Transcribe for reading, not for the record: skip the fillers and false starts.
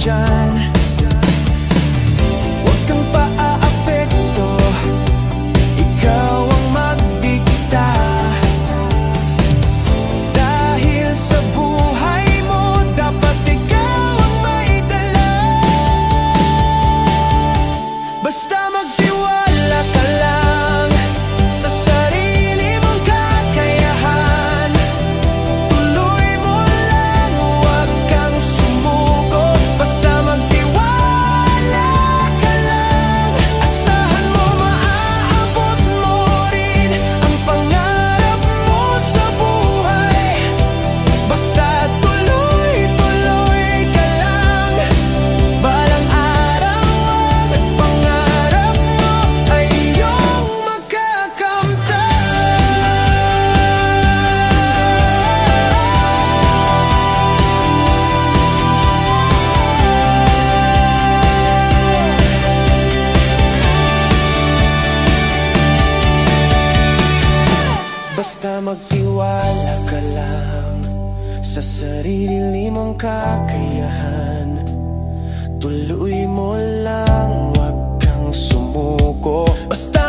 nandyan. Huwag kang paaapekto, ikaw ang magdikta. Dahil sa buhay mo, dapat ikaw ang maidala. Basta magtiwala ka lang sa sarili mong kakayahan. Tuloy mo lang, huwag kang sumuko. Basta magtiwala ka lang. Asahan mo, maaabot mo rin ang pangarap mo sa buhay. Basta tuloy-tuloy ka lang. Balang araw ang pangarap mo ay iyong magkakamtan. Basta magtiwala ka lang sa sarili mong kakayahan. Tuloy mo lang, huwag kang sumuko. Basta